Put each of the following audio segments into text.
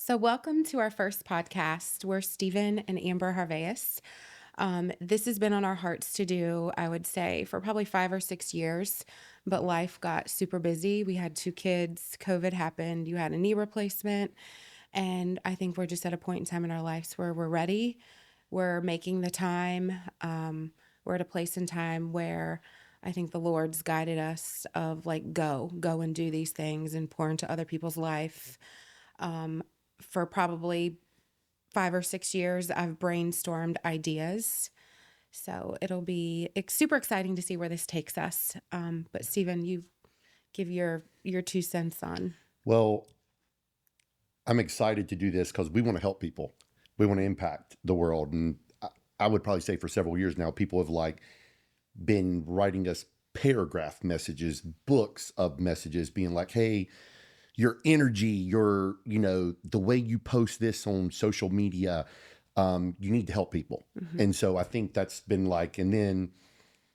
So, welcome to our first podcast. We're Steven and Amber Harvalias. This has been on our hearts to do, I would say, for probably 5 or 6 years, but life got super busy. We had 2 kids, COVID happened, you had a knee replacement, and I think we're just at a point in time in our lives where we're ready. We're making the time. We're at a place in time where I think the Lord's guided us of like, go and do these things and pour into other people's life. For probably 5 or 6 years, I've brainstormed ideas. So it'll be super exciting to see where this takes us. But Stephen, you give your 2 cents on. Well, I'm excited to do this because we want to help people. We want to impact the world. And I would probably say for several years now, people have been writing us paragraph messages, books of messages being like, hey, your energy, the way you post this on social media, you need to help people. Mm-hmm. And so I think that's been and then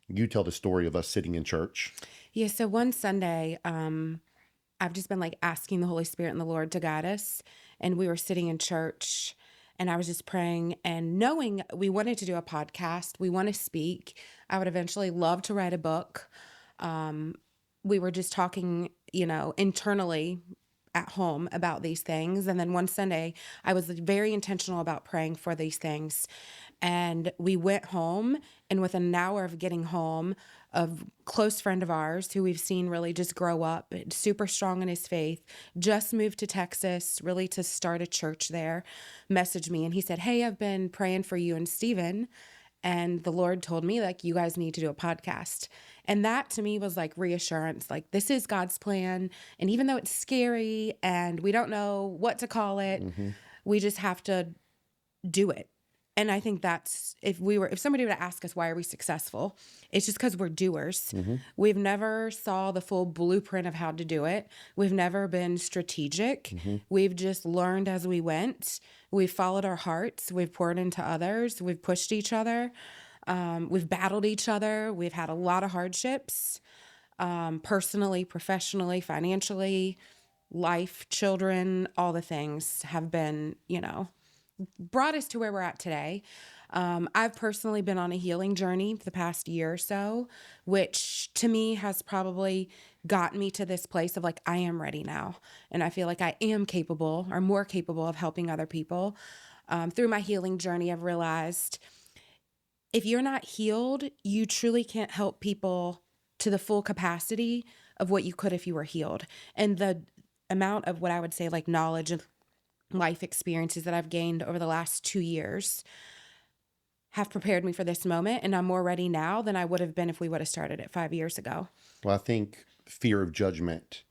you tell the story of us sitting in church. Yeah. So one Sunday, I've just been asking the Holy Spirit and the Lord to guide us. And we were sitting in church and I was just praying and knowing we wanted to do a podcast. We want to speak. I would eventually love to write a book. We were just talking, internally at home about these things. And then one Sunday, I was very intentional about praying for these things. And we went home, and within an hour of getting home, a close friend of ours who we've seen really just grow up, super strong in his faith, just moved to Texas, really to start a church there, messaged me. And he said, hey, I've been praying for you and Steven. And the Lord told me, you guys need to do a podcast. And that to me was reassurance, this is God's plan. And even though it's scary and we don't know what to call it, we just have to do it. And I think that's, if somebody were to ask us, why are we successful? It's just because we're doers. Mm-hmm. We've never saw the full blueprint of how to do it. We've never been strategic. Mm-hmm. We've just learned as we went. We've followed our hearts. We've poured into others. We've pushed each other. We've battled each other. We've had a lot of hardships, personally, professionally, financially, life, children, all the things have been, brought us to where we're at today. I've personally been on a healing journey for the past year or so, which to me has probably gotten me to this place of I am ready now. And I feel like I am capable or more capable of helping other people. Through my healing journey, I've realized if you're not healed, you truly can't help people to the full capacity of what you could if you were healed. And the amount of what I would say knowledge and life experiences that I've gained over the last 2 years have prepared me for this moment. And I'm more ready now than I would have been if we would have started it 5 years ago. Well, I think fear of judgment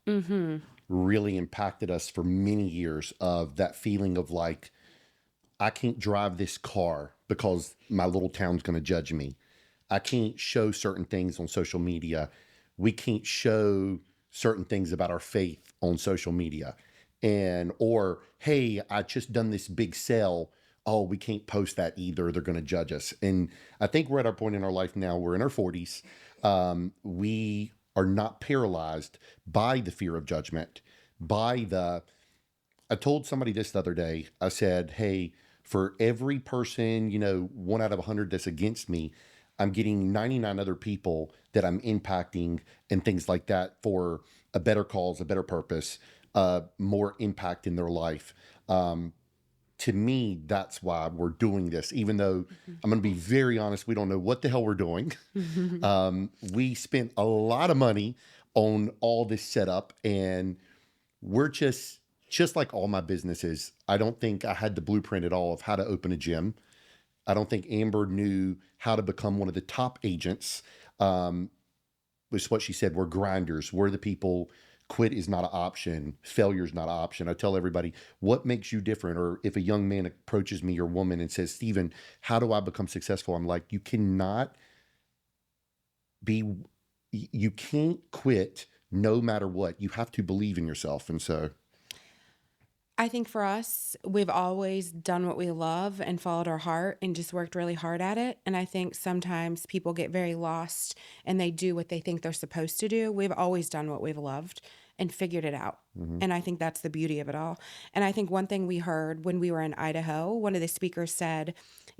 really impacted us for many years, of that feeling of I can't drive this car because my little town's going to judge me. I can't show certain things on social media. We can't show certain things about our faith on social media. Or, hey, I just done this big sale. Oh, we can't post that either. They're going to judge us. And I think we're at our point in our life now. We're in our 40s. We are not paralyzed by the fear of judgment, I told somebody this the other day. I said, hey, for every person, 1 out of 100 that's against me, I'm getting 99 other people that I'm impacting and things like that for a better cause, a better purpose, more impact in their life. To me, that's why we're doing this, even though I'm going to be very honest, we don't know what the hell we're doing. We spent a lot of money on all this setup, and we're just like all my businesses. I don't think I had the blueprint at all of how to open a gym. I don't think Amber knew how to become one of the top agents. Which is what she said. We're grinders. We're the people. Quit is not an option. Failure is not an option. I tell everybody, what makes you different? Or if a young man approaches me or woman and says, Steven, how do I become successful? I'm like, you can't quit no matter what. You have to believe in yourself. And so I think for us, we've always done what we love and followed our heart and just worked really hard at it. And I think sometimes people get very lost and they do what they think they're supposed to do. We've always done what we've loved and figured it out. Mm-hmm. And I think that's the beauty of it all. And I think one thing we heard when we were in Idaho, one of the speakers said,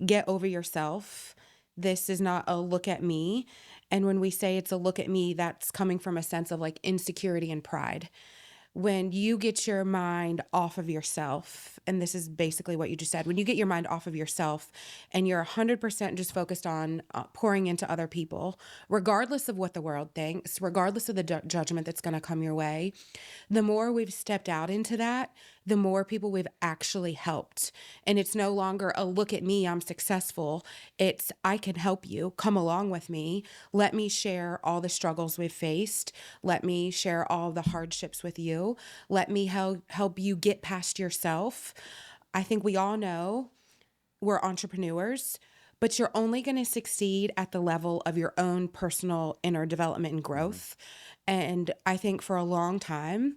get over yourself. This is not a look at me. And when we say it's a look at me, that's coming from a sense of like insecurity and pride. When you get your mind off of yourself, and this is basically what you just said, when you get your mind off of yourself and you're 100% just focused on pouring into other people, regardless of what the world thinks, regardless of the judgment that's going to come your way, the more we've stepped out into that, the more people we've actually helped. And it's no longer a look at me, I'm successful. It's I can help you. Come along with me. Let me share all the struggles we've faced. Let me share all the hardships with you. Let me help you get past yourself. I think we all know we're entrepreneurs, but you're only going to succeed at the level of your own personal inner development and growth. And I think for a long time,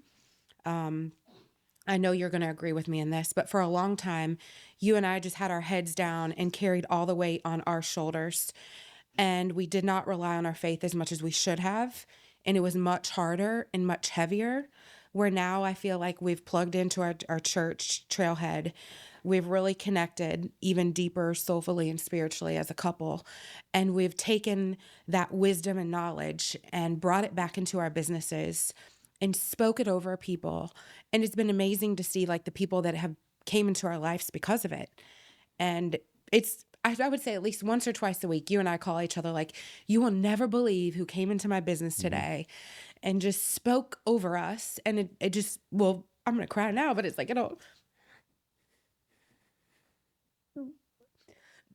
I know you're going to agree with me in this, but for a long time, you and I just had our heads down and carried all the weight on our shoulders. And we did not rely on our faith as much as we should have. And it was much harder and much heavier. Where now I feel like we've plugged into our church trailhead. We've really connected even deeper soulfully and spiritually as a couple. And we've taken that wisdom and knowledge and brought it back into our businesses and spoke it over people. And it's been amazing to see like the people that have came into our lives because of it. And it's, I would say at least once or twice a week, you and I call each other like, you will never believe who came into my business today and just spoke over us. And it just, well, I'm going to cry now, but it's like,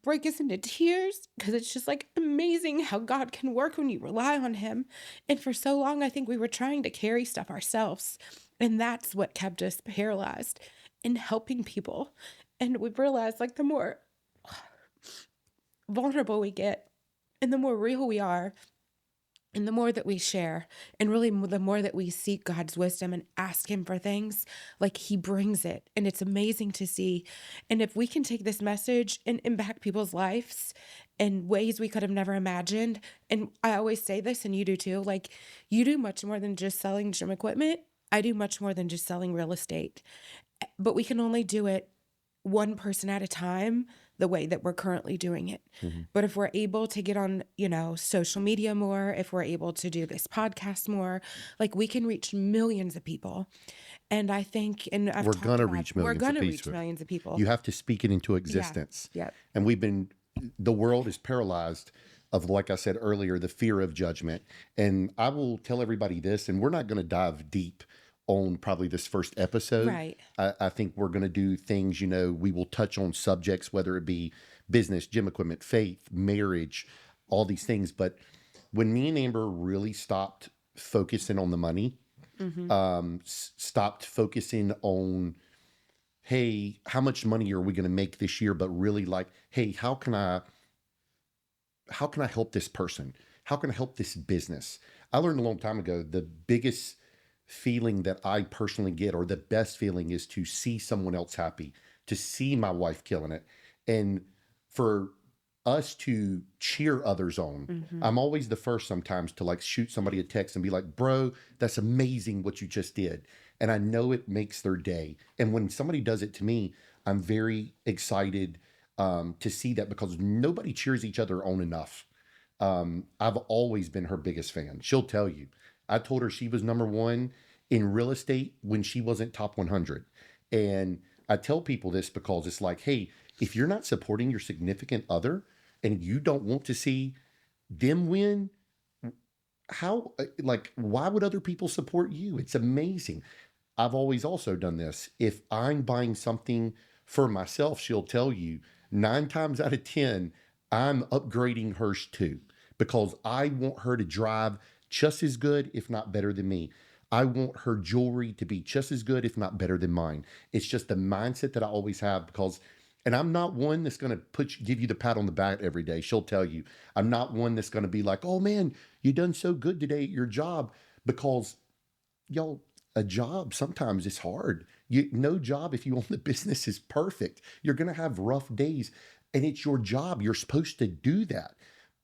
break us into tears because it's just like amazing how God can work when you rely on him. And for so long, I think we were trying to carry stuff ourselves. And that's what kept us paralyzed in helping people. And we've realized like the more vulnerable we get and the more real we are, and the more that we share, and really the more that we seek God's wisdom and ask him for things, like he brings it. And it's amazing to see. And if we can take this message and impact people's lives in ways we could have never imagined, and I always say this, and you do too, like you do much more than just selling gym equipment. I do much more than just selling real estate. But we can only do it one person at a time the way that we're currently doing it. But if we're able to get on, social media more, if we're able to do this podcast more, like we can reach millions of people. And I think, and I've We're talked going to about, reach we're millions going of to reach people. millions of people. You have to speak it into existence. Yep. And the world is paralyzed of, like I said earlier, the fear of judgment. And I will tell everybody this, and we're not going to dive deep on probably this first episode. Right. I think we're going to do things, we will touch on subjects, whether it be business, gym equipment, faith, marriage, all these things. But when me and Amber really stopped focusing on the money, stopped focusing on, hey, how much money are we going to make this year? But really like, hey, how can I help this person? How can I help this business? I learned a long time ago, the biggest feeling that I personally get, or the best feeling, is to see someone else happy, to see my wife killing it. And for us to cheer others on. I'm always the first sometimes to like shoot somebody a text and be like, bro, that's amazing what you just did. And I know it makes their day. And when somebody does it to me, I'm very excited to see that, because nobody cheers each other on enough. I've always been her biggest fan. She'll tell you. I told her she was number one in real estate when she wasn't top 100. And I tell people this because it's like, hey, if you're not supporting your significant other and you don't want to see them win, why would other people support you? It's amazing. I've always also done this. If I'm buying something for myself, she'll tell you 9 times out of 10, I'm upgrading hers too, because I want her to drive just as good, if not better than me. I want her jewelry to be just as good, if not better than mine. It's just the mindset that I always have, and I'm not one that's going to give you the pat on the back every day. She'll tell you. I'm not one that's going to be like, oh man, you done so good today at your job, because y'all, a job sometimes is hard. No job, if you own the business, is perfect. You're going to have rough days, and it's your job. You're supposed to do that.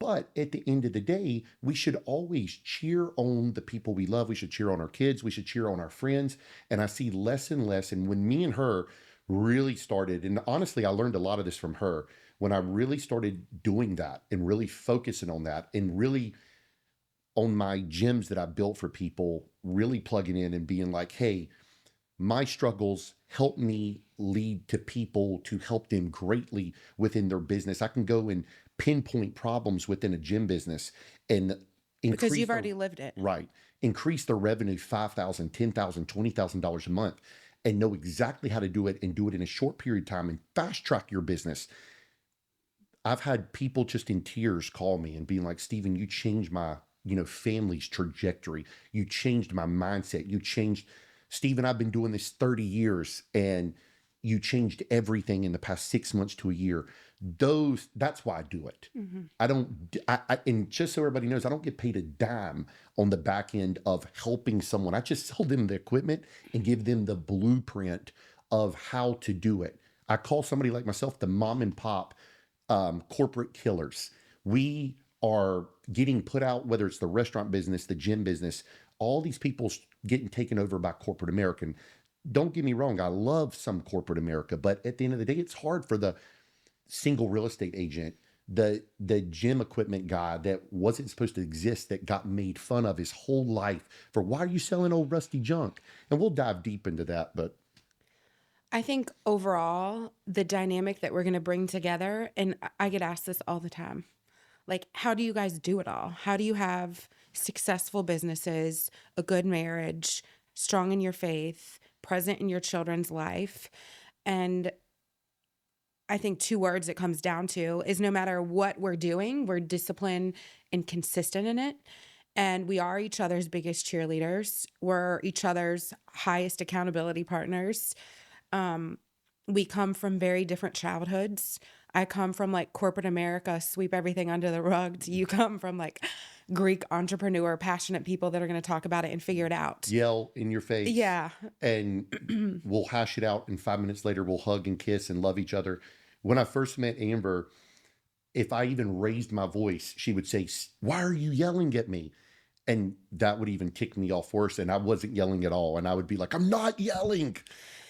But at the end of the day, we should always cheer on the people we love. We should cheer on our kids. We should cheer on our friends. And I see less and less. And when me and her really started, and honestly, I learned a lot of this from her, when I really started doing that and really focusing on that and really on my gyms that I built for people, really plugging in and being like, hey, my struggles help me lead to people to help them greatly within their business. I can go and pinpoint problems within a gym business and Because increase you've their already lived it. right, increase their revenue $5,000, $10,000, $20,000 a month, and know exactly how to do it and do it in a short period of time and fast track your business. I've had people just in tears call me and being like, Steven, you changed my, family's trajectory. You changed my mindset. You changed, Steven, I've been doing this 30 years and you changed everything in the past 6 months to a year. That's why I do it. Mm-hmm. I don't, and just so everybody knows, I don't get paid a dime on the back end of helping someone. I just sell them the equipment and give them the blueprint of how to do it. I call somebody like myself the mom and pop corporate killers. We are getting put out, whether it's the restaurant business, the gym business, all these people getting taken over by corporate American. Don't get me wrong, I love some corporate America, but at the end of the day, it's hard for the single real estate agent, the gym equipment guy that wasn't supposed to exist, that got made fun of his whole life for why are you selling old rusty junk? And we'll dive deep into that, but I think overall, the dynamic that we're going to bring together, and I get asked this all the time, like, how do you guys do it all? How do you have successful businesses, a good marriage, strong in your faith, present in your children's life? And I think two words it comes down to is no matter what we're doing, we're disciplined and consistent in it. And we are each other's biggest cheerleaders. We're each other's highest accountability partners. We come from very different childhoods. I come from like corporate America, sweep everything under the rug. You come from like Greek entrepreneur, passionate people that are going to talk about it and figure it out. yell in your face. Yeah. And we'll hash it out. And 5 minutes later, we'll hug and kiss and love each other. When I first met Amber, if I even raised my voice, she would say, why are you yelling at me? And that would even tick me off worse. And I wasn't yelling at all. And I would be like, I'm not yelling.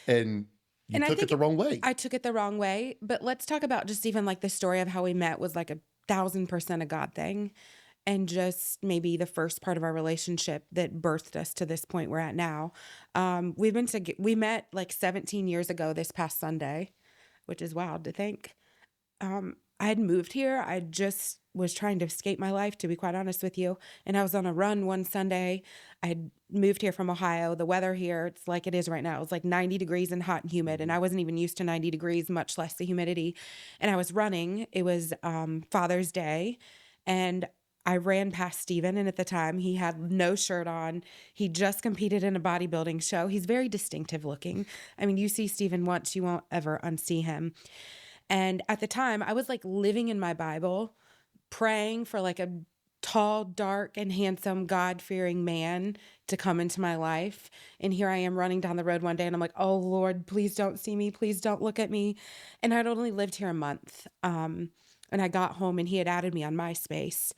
And you And I took it think the wrong way. I took it the wrong way. But let's talk about just even like the story of how we met was like 1,000% a God thing. And just maybe the first part of our relationship that birthed us to this point we're at now. We met like 17 years ago this past Sunday, which is wild to think. I had moved here. I just was trying to escape my life, to be quite honest with you. And I was on a run one Sunday. I had moved here from Ohio. The weather here, it's like it is right now. It was like 90 degrees and hot and humid. And I wasn't even used to 90 degrees, much less the humidity. And I was running. It was Father's Day. And I ran past Steven. And at the time, he had no shirt on. He just competed in a bodybuilding show. He's very distinctive looking. I mean, you see Steven once, you won't ever unsee him. And at the time, I was like living in my Bible, praying for like a tall, dark, and handsome, God-fearing man to come into my life. And here I am running down the road one day and I'm like, oh Lord, please don't see me. Please don't look at me. And I'd only lived here a month. And I got home and he had added me on MySpace.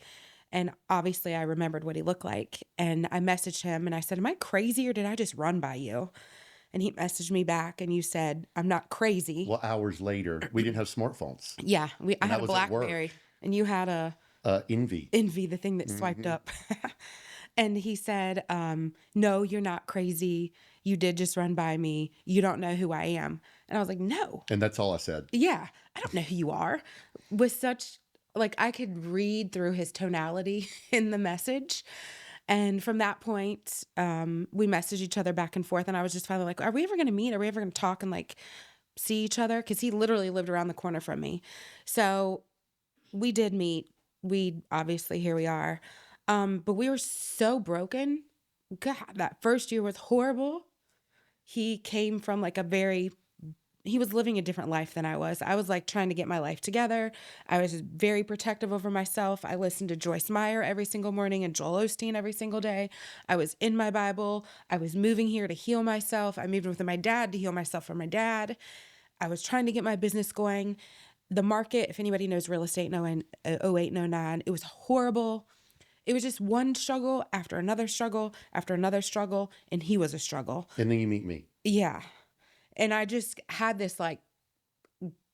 And obviously I remembered what he looked like. And I messaged him and I said, am I crazy or did I just run by you? And he messaged me back and you said, I'm not crazy. Well, hours later, we didn't have smartphones. Yeah, I had a was at work. BlackBerry and you had a Envy. the thing that swiped up. And he said, no, you're not crazy. You did just run by me. You don't know who I am. And I was like, no. And that's all I said. Yeah, I don't know who you are. With such, like, I could read through his tonality in the message. And from that point, we messaged each other back and forth. And I was just finally like, are we ever going to meet? Are we ever going to talk and like see each other? Because he literally lived around the corner from me. So we did meet. We obviously, here we are. But we were so broken. God, that first year was horrible. He came from like he was living a different life than I was. I was like trying to get my life together. I was very protective over myself. I listened to Joyce Meyer every single morning and Joel Osteen every single day. I was in my Bible. I was moving here to heal myself. I moved with my dad to heal myself from my dad. I was trying to get my business going. The market, if anybody knows real estate, in 08 and 09, it was horrible. It was just one struggle after another struggle after another struggle, and he was a struggle. And then you meet me. Yeah. And I just had this like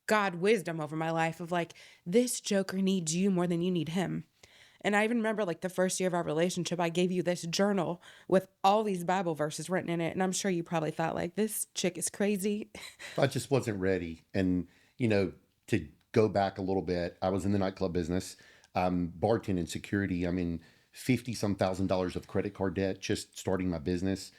God wisdom over my life of like, this joker needs you more than you need him. And I even remember like the first year of our relationship, I gave you this journal with all these Bible verses written in it. And I'm sure you probably thought like, this chick is crazy. I just wasn't ready. And, to go back a little bit, I was in the nightclub business, bartending, security. I'm in 50 some $1,000s of credit card debt, just starting my business.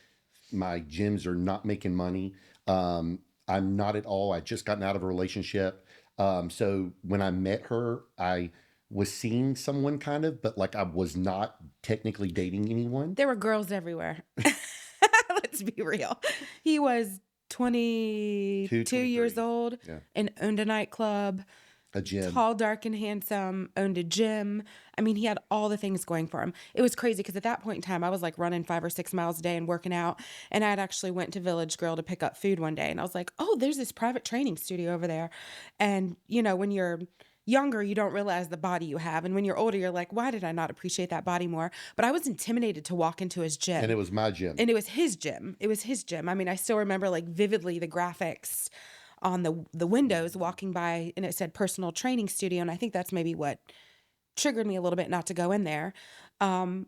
My gyms are not making money. I'm not at all. I just gotten out of a relationship. So when I met her, I was seeing someone kind of, but like I was not technically dating anyone. There were girls everywhere. Let's be real. He was 22 years 23. old Yeah. and owned a nightclub. A gym. Tall, dark, and handsome, owned a gym. I mean, he had all the things going for him. It was crazy because at that point in time, I was like running 5 or 6 miles a day and working out. And I had actually went to Village Grill to pick up food one day. And I was like, oh, there's this private training studio over there. And, when you're younger, you don't realize the body you have. And when you're older, you're like, why did I not appreciate that body more? But I was intimidated to walk into his gym. And it was my gym. And it was his gym. It was his gym. I mean, I still remember like vividly the graphics on the windows walking by, and it said personal training studio. And I think that's maybe what triggered me a little bit not to go in there. But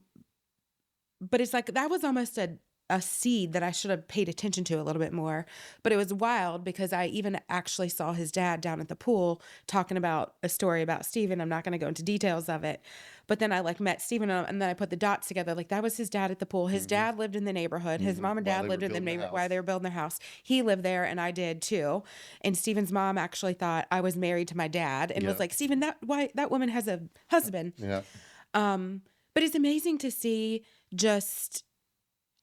it's like, that was almost a seed that I should have paid attention to a little bit more. But it was wild because I even actually saw his dad down at the pool talking about a story about Steven. I'm not going to go into details of it. But then I like met Steven and then I put the dots together. Like that was his dad at the pool. His dad lived in the neighborhood. His mom and dad lived in the neighborhood while they were building their house. He lived there and I did too. And Steven's mom actually thought I was married to my dad and was like, Steven, that woman has a husband. Yeah. But it's amazing to see just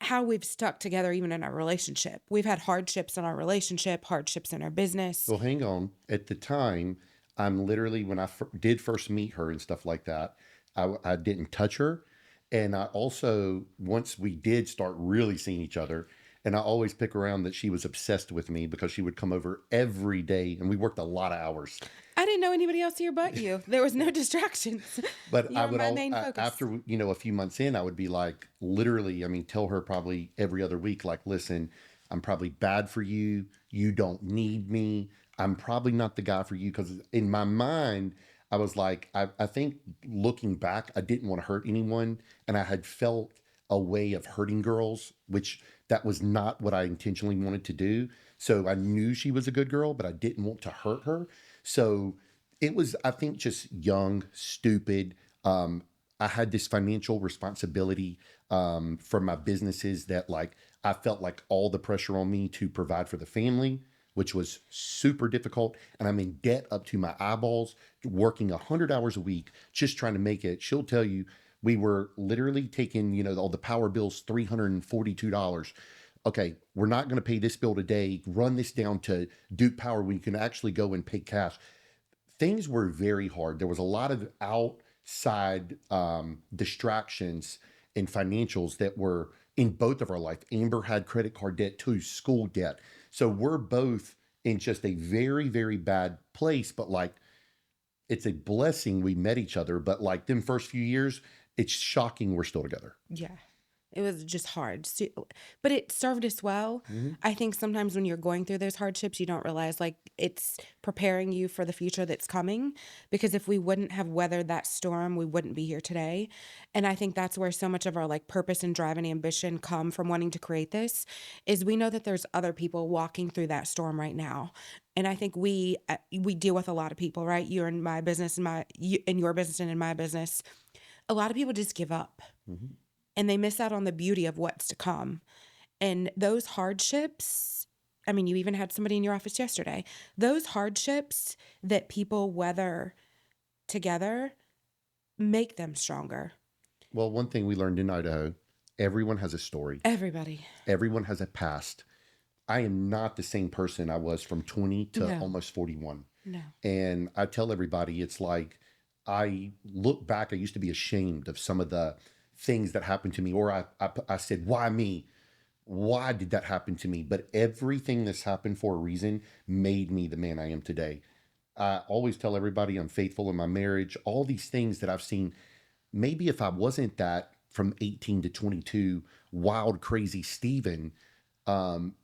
how we've stuck together even in our relationship. We've had hardships in our relationship, hardships in our business. Well, hang on. At the time, I'm literally, when I did first meet her and stuff like that, I didn't touch her. And I also, once we did start really seeing each other, and I always pick around that she was obsessed with me because she would come over every day and we worked a lot of hours. I didn't know anybody else here but you. There was no distractions. But I would after, a few months in, I would be like, literally, tell her probably every other week, like, listen, I'm probably bad for you. You don't need me. I'm probably not the guy for you. Because in my mind, I was like, I think looking back, I didn't want to hurt anyone. And I had felt a way of hurting girls, which that was not what I intentionally wanted to do. So I knew she was a good girl, but I didn't want to hurt her. So it was, I think, just young, stupid. I had this financial responsibility for my businesses that like, I felt like all the pressure on me to provide for the family, which was super difficult. And I'm in debt up to my eyeballs, working 100 hours a week, just trying to make it. She'll tell you, we were literally taking, all the power bills, $342. Okay, we're not going to pay this bill today. Run this down to Duke Power where you can actually go and pay cash. Things were very hard. There was a lot of outside distractions and financials that were in both of our life. Amber had credit card debt too, school debt. So we're both in just a very, very bad place. But like, it's a blessing we met each other. But like them first few years, it's shocking we're still together. Yeah. It was just hard, but it served us well. Mm-hmm. I think sometimes when you're going through those hardships, you don't realize like it's preparing you for the future that's coming. Because if we wouldn't have weathered that storm, we wouldn't be here today. And I think that's where so much of our like purpose and drive and ambition come from wanting to create this is we know that there's other people walking through that storm right now. And I think we deal with a lot of people, right? You're in my business and in your business and in my business. A lot of people just give up. Mm-hmm. And they miss out on the beauty of what's to come. And those hardships, I mean, you even had somebody in your office yesterday. Those hardships that people weather together make them stronger. Well, one thing we learned in Idaho, everyone has a story. Everybody. Everyone has a past. I am not the same person I was from 20 to almost 41. No. And I tell everybody, it's like, I look back, I used to be ashamed of some of the things that happened to me, or I said, why me? Why did that happen to me? But everything that's happened for a reason made me the man I am today. I always tell everybody I'm faithful in my marriage, all these things that I've seen. Maybe if I wasn't that from 18 to 22, wild, crazy Steven, um,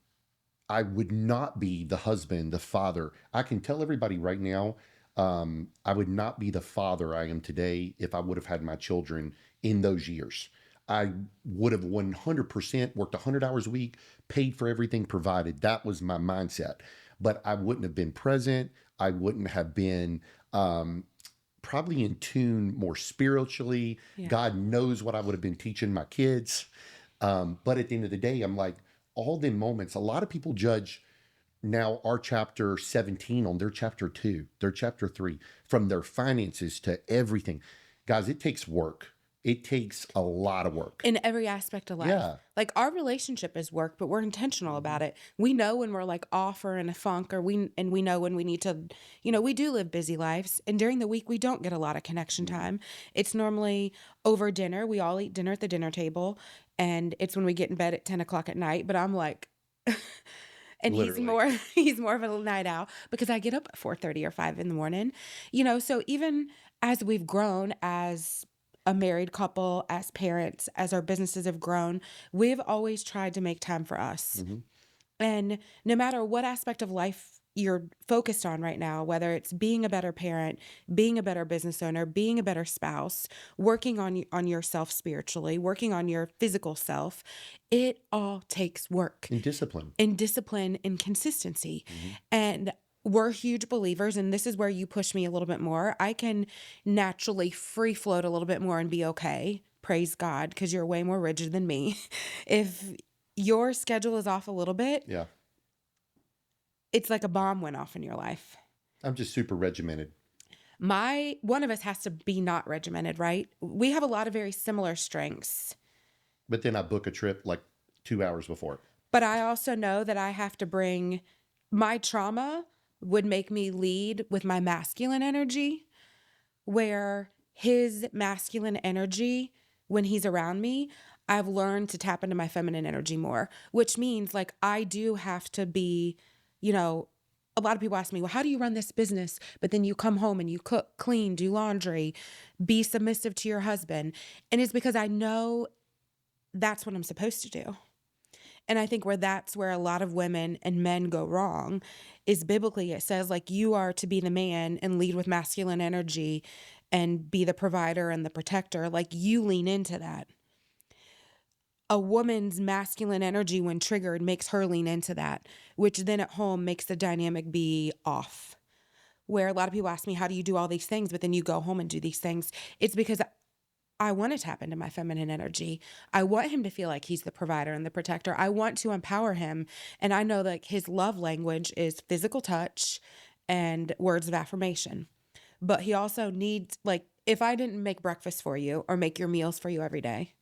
I would not be the husband, the father. I can tell everybody right now, I would not be the father I am today if I would have had my children in those years. I would have 100% worked 100 hours a week, paid for everything provided. That was my mindset. But I wouldn't have been present. I wouldn't have been probably in tune more spiritually. Yeah. God knows what I would have been teaching my kids. But at the end of the day, I'm like, all the moments, a lot of people judge now our chapter 17 on their chapter 2, their chapter 3, from their finances to everything. Guys, it takes work. It takes a lot of work. In every aspect of life. Yeah. Like our relationship is work, but we're intentional about it. We know when we're like off or in a funk, or we know when we need to, we do live busy lives. And during the week we don't get a lot of connection time. It's normally over dinner. We all eat dinner at the dinner table. And it's when we get in bed at 10 o'clock at night. But I'm like, and Literally. he's more of a night owl because I get up at 4:30 or 5 in the morning. So even as we've grown as a married couple, as parents, as our businesses have grown, we've always tried to make time for us. Mhm. And no matter what aspect of life you're focused on right now, whether it's being a better parent, being a better business owner, being a better spouse, working on yourself spiritually, working on your physical self, it all takes work And discipline. and discipline and consistency. Mhm. And we're huge believers, and this is where you push me a little bit more. I can naturally free float a little bit more and be okay. Praise God, because you're way more rigid than me. If your schedule is off a little bit, Yeah. it's like a bomb went off in your life. I'm just super regimented. One of us has to be not regimented, right? We have a lot of very similar strengths. But then I book a trip like 2 hours before. But I also know that I have to bring my trauma would make me lead with my masculine energy, where his masculine energy, when he's around me, I've learned to tap into my feminine energy more, which means like I do have to be, a lot of people ask me, well, how do you run this business? But then you come home and you cook, clean, do laundry, be submissive to your husband. And it's because I know that's what I'm supposed to do. And I think that's where a lot of women and men go wrong is biblically it says like you are to be the man and lead with masculine energy and be the provider and the protector. Like you lean into that. A woman's masculine energy when triggered makes her lean into that, which then at home makes the dynamic be off. Where a lot of people ask me, how do you do all these things? But then you go home and do these things. It's because I want to tap into my feminine energy. I want him to feel like he's the provider and the protector. I want to empower him. And I know that his love language is physical touch and words of affirmation. But he also needs, like, if I didn't make breakfast for you or make your meals for you every day,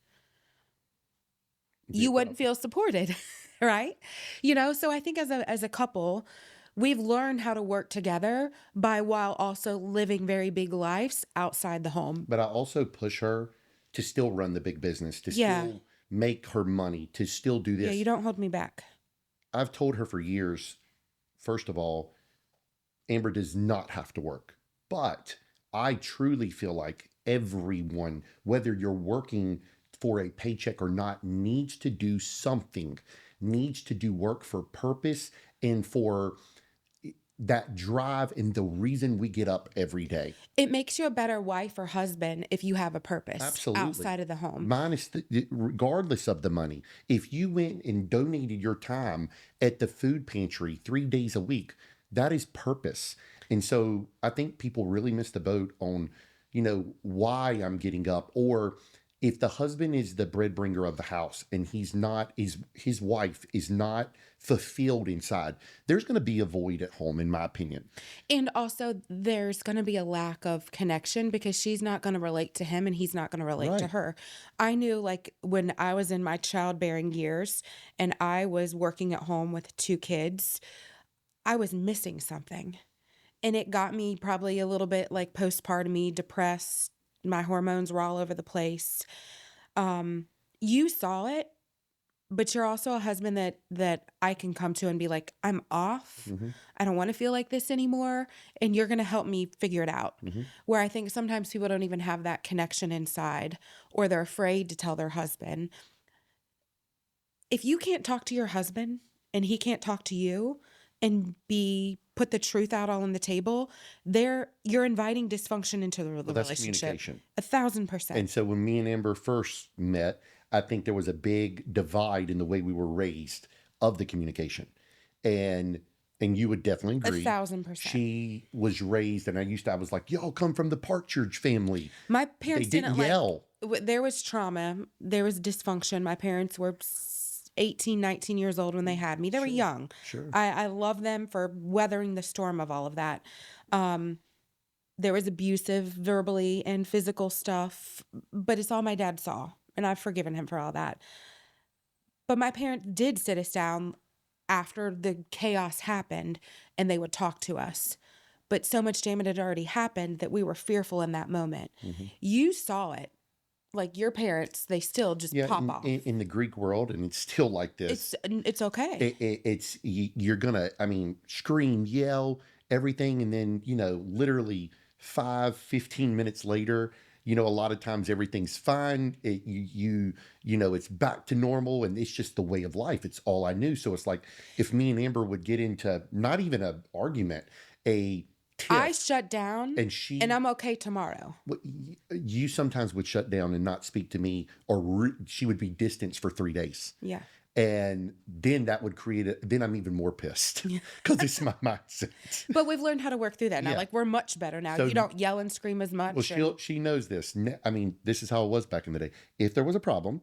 you wouldn't feel supported, right? So I think as a couple, we've learned how to work together while also living very big lives outside the home. But I also push her to still run the big business, to Yeah. still make her money, to still do Yeah, this. you don't hold me back. I've told her for years, first of all, Amber does not have to work. But I truly feel like everyone, whether you're working for a paycheck or not, needs to do something, needs to do work for purpose and for that drive and the reason we get up every day. It makes you a better wife or husband if you have a purpose Absolutely. outside of the home. Minus regardless of the money. If you went and donated your time at the food pantry 3 days a week, that is purpose. And so I think people really miss the boat on, why I'm getting up, or if the husband is the breadwinner of the house and he's not, his wife is not fulfilled inside, there's going to be a void at home, in my opinion. And also there's going to be a lack of connection because she's not going to relate to him and he's not going to relate to Right. her. I knew like when I was in my childbearing years and I was working at home with 2 kids, I was missing something. And it got me probably a little bit like postpartum depressed. My hormones were all over the place. You saw it but you're also a husband that I can come to and be like, I'm off. Mm-hmm. I don't want to feel like this anymore. And you're going to help me figure it out. Mm-hmm. Where I think sometimes people don't even have that connection inside, or they're afraid to tell their husband. If you can't talk to your husband and he can't talk to you and put the truth out all on the table, you're inviting dysfunction into the Well, that's relationship. communication. 1,000%. And so when me and Amber first met, I think there was a big divide in the way we were raised of the communication. And you would definitely agree. 1,000%. She was raised, and I was like, y'all come from the Partridge family. My parents They didn't yell. There was trauma. There was dysfunction. My parents were 18, 19 years old when they had me. They were young. Sure. I love them for weathering the storm of all of that. There was abusive verbally and physical stuff, but it's all my dad saw, and I've forgiven him for all that. But my parents did sit us down after the chaos happened, and they would talk to us. But so much damage had already happened that we were fearful in that moment. Mm-hmm. You saw it. Like your parents, they still just pop off. In the Greek world, and it's still like this. It's okay. You're gonna, scream, yell, everything, and then literally 15 minutes later, a lot of times everything's fine. It's back to normal, and it's just the way of life. It's all I knew. So it's like if me and Amber would get into not even an argument, a tiff, I shut down, and I'm okay tomorrow. You sometimes would shut down and not speak to me, or she would be distanced for 3 days. Yeah. And then that would then I'm even more pissed because it's my mindset. But we've learned how to work through that now. Yeah. Like we're much better now. So, you don't yell and scream as much. Well, she knows this. This is how it was back in the day. If there was a problem,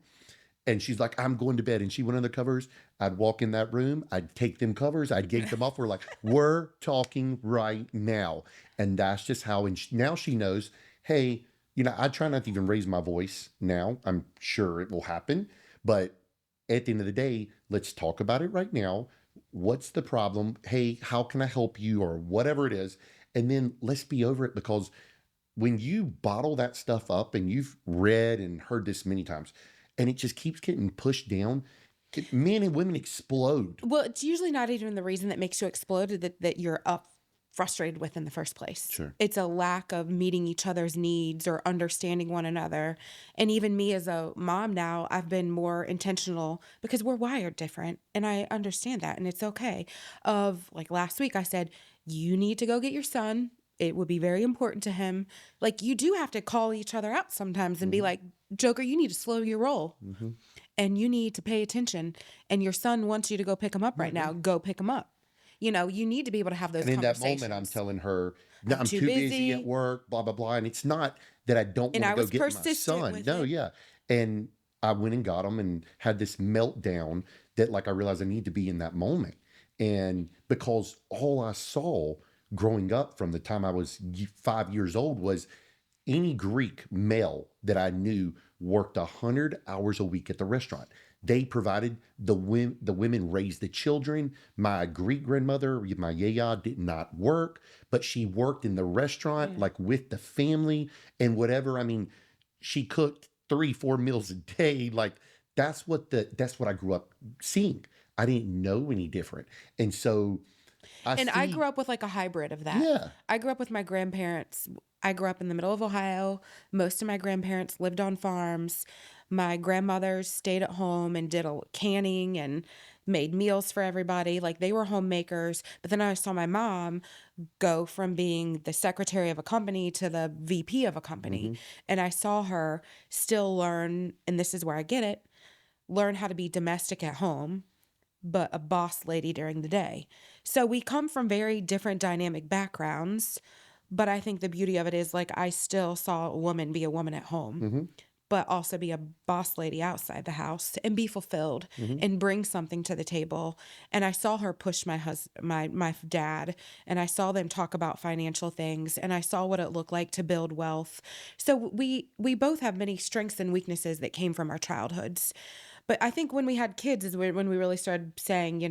and she's like, I'm going to bed. And she went on the covers. I'd walk in that room. I'd take them covers. I'd yank them off. We're like, we're talking right now. And that's just how, and now she knows, hey, I try not to even raise my voice now. I'm sure it will happen. But at the end of the day, let's talk about it right now. What's the problem? Hey, how can I help you? Or whatever it is. And then let's be over it, because when you bottle that stuff up, and you've read and heard this many times, and it just keeps getting pushed down, men and women explode. Well, it's usually not even the reason that makes you explode that you're frustrated with in the first place. Sure. It's a lack of meeting each other's needs or understanding one another. And even me as a mom now, I've been more intentional because we're wired different. And I understand that. And it's okay. Like last week, I said, you need to go get your son. It would be very important to him. Like you do have to call each other out sometimes and be like, Joker, you need to slow your roll. Mm-hmm. And you need to pay attention. And your son wants you to go pick him up right now. Go pick him up. You need to be able to have those conversations. And in that moment, I'm telling her, no, I'm too busy at work, blah, blah, blah. And it's not that I don't want to go get my son. No, yeah. And I went and got him and had this meltdown that I realized I need to be in that moment. And because all I saw growing up from the time I was 5 years old was any Greek male that I knew worked 100 hours a week at the restaurant. They provided the women raised the children. My Greek grandmother, my yaya, did not work, but she worked in the restaurant, with the family and whatever. She cooked 3-4 meals a day. That's what I grew up seeing. I didn't know any different. And so I grew up with a hybrid of that. Yeah. I grew up with my grandparents. I grew up in the middle of Ohio. Most of my grandparents lived on farms. My grandmothers stayed at home and did canning and made meals for everybody. They were homemakers. But then I saw my mom go from being the secretary of a company to the VP of a company. Mm-hmm. And I saw her still learn, and this is where I get it, learn how to be domestic at home, but a boss lady during the day. So we come from very different dynamic backgrounds, but I think the beauty of it is I still saw a woman be a woman at home, but also be a boss lady outside the house and be fulfilled and bring something to the table. And I saw her push my dad, and I saw them talk about financial things, and I saw what it looked like to build wealth. So we both have many strengths and weaknesses that came from our childhoods. But I think when we had kids is when we really started saying,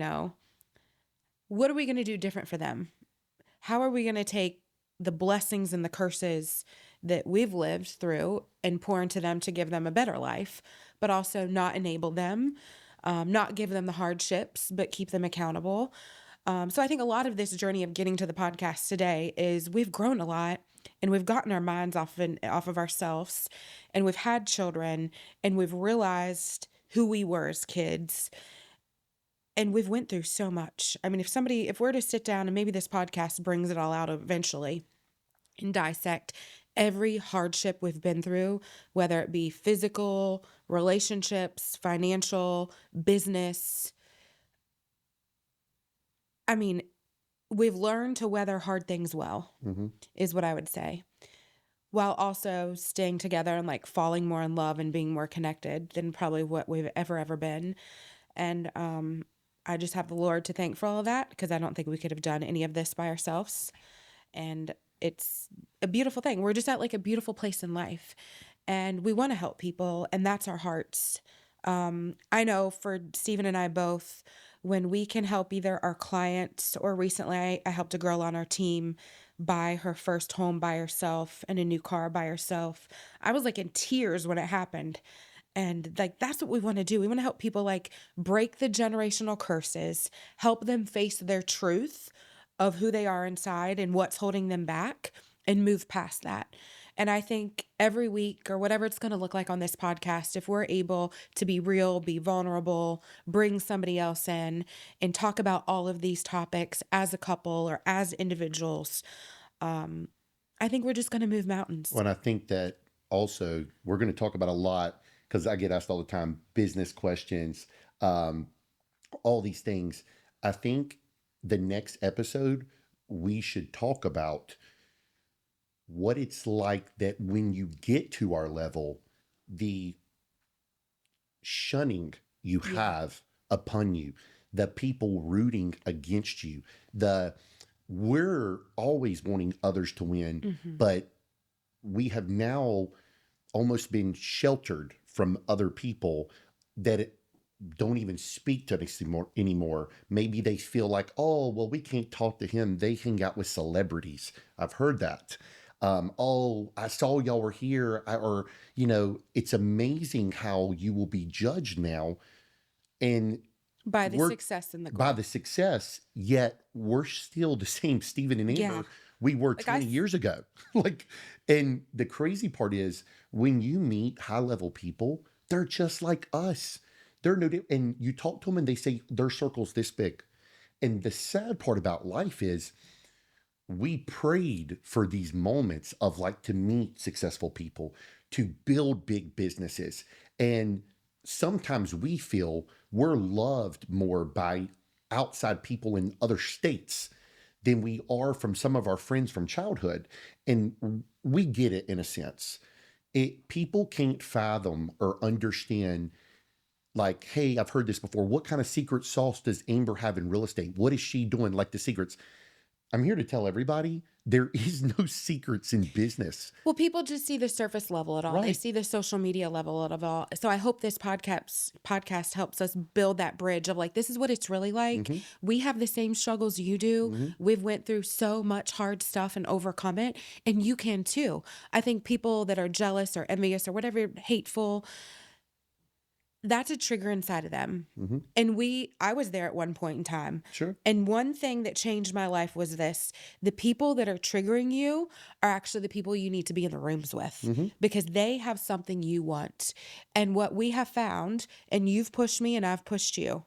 what are we going to do different for them? How are we going to take the blessings and the curses that we've lived through and pour into them to give them a better life, but also not enable them? not give them the hardships, but keep them accountable. So I think a lot of this journey of getting to the podcast today is we've grown a lot and we've gotten our minds off of ourselves, and we've had children, and we've realized who we were as kids, and we've went through so much. I mean, if we're to sit down, and maybe this podcast brings it all out eventually, and dissect every hardship we've been through, whether it be physical, relationships, financial, business. I mean, we've learned to weather hard things well, is what I would say, while also staying together and like falling more in love and being more connected than probably what we've ever been. And I just have the Lord to thank for all of that, because I don't think we could have done any of this by ourselves. And it's a beautiful thing. We're just at like a beautiful place in life, and we want to help people, and that's our hearts. I know for Steven and I both, when we can help either our clients, or recently I helped a girl on our team buy her first home by herself and a new car by herself. I was like in tears when it happened. And like, that's what we want to do. We want to help people like break the generational curses, help them face their truth of who they are inside and what's holding them back, and move past that. And I think every week, or whatever it's going to look like on this podcast, if we're able to be real, be vulnerable, bring somebody else in, and talk about all of these topics as a couple or as individuals, I think we're just going to move mountains. Well, and I think that also we're going to talk about a lot, because I get asked all the time, business questions, all these things. I think the next episode, we should talk about what it's like that when you get to our level, the shunning you have upon you, the people rooting against you, we're always wanting others to win, but we have now almost been sheltered from other people that don't even speak to us anymore. Maybe they feel like, oh, well, we can't talk to him. They hang out with celebrities. I've heard that. Oh, I saw y'all were here. It's amazing how you will be judged now. And by the success in the by the success, yet we're still the same Steven and Amber we were 20 years ago. And the crazy part is, when you meet high level people, they're just like us. They're and you talk to them and they say their circle's this big. And the sad part about life is, we prayed for these moments of like to meet successful people, to build big businesses. And sometimes we feel we're loved more by outside people in other states than we are from some of our friends from childhood. And we get it in a sense. People can't fathom or understand, like, hey, I've heard this before. What kind of secret sauce does Amber have in real estate? What is she doing? Like the secrets. I'm here to tell everybody there is no secrets in business. Well, people just see the surface level at all. Right. They see the social media level of all. So I hope this podcast helps us build that bridge of like, this is what it's really like. We have the same struggles you do. We've went through so much hard stuff and overcome it. And you can too. I think people that are jealous or envious or whatever, hateful, that's a trigger inside of them. And I was there at one point in time. Sure. And one thing that changed my life was this: the people that are triggering you are actually the people you need to be in the rooms with, because they have something you want. And what we have found, and you've pushed me and I've pushed you,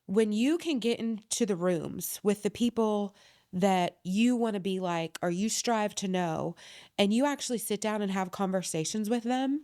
when you can get into the rooms with the people that you want to be like, or you strive to know, and you actually sit down and have conversations with them,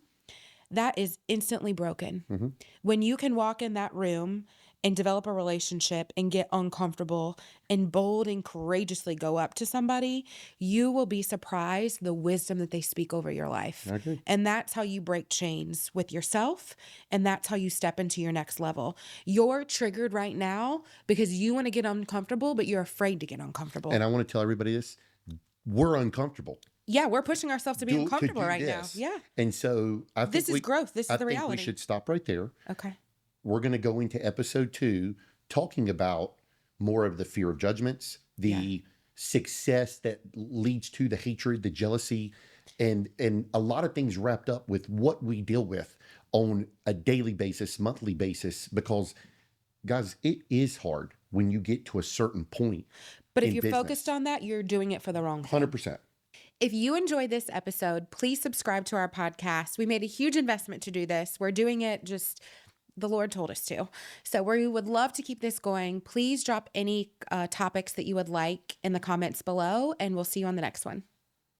that is instantly broken. When you can walk in that room and develop a relationship and get uncomfortable and bold and courageously go up to somebody, you will be surprised the wisdom that they speak over your life. Okay. And that's how you break chains with yourself. And that's how you step into your next level. You're triggered right now because you want to get uncomfortable, but you're afraid to get uncomfortable. And I want to tell everybody this: we're uncomfortable. Yeah, we're pushing ourselves to be uncomfortable right now. Yeah. And so I think this is growth. This is the reality. I think we should stop right there. Okay. We're going to go into episode 2, talking about more of the fear of judgments, the success that leads to the hatred, the jealousy, and a lot of things wrapped up with what we deal with on a daily basis, monthly basis, because guys, it is hard when you get to a certain point But if in you're focused business. on that, you're doing it for the wrong thing. 100%. If you enjoyed this episode, please subscribe to our podcast. We made a huge investment to do this. We're doing it just the Lord told us to. So we would love to keep this going. Please drop any topics that you would like in the comments below, and we'll see you on the next one.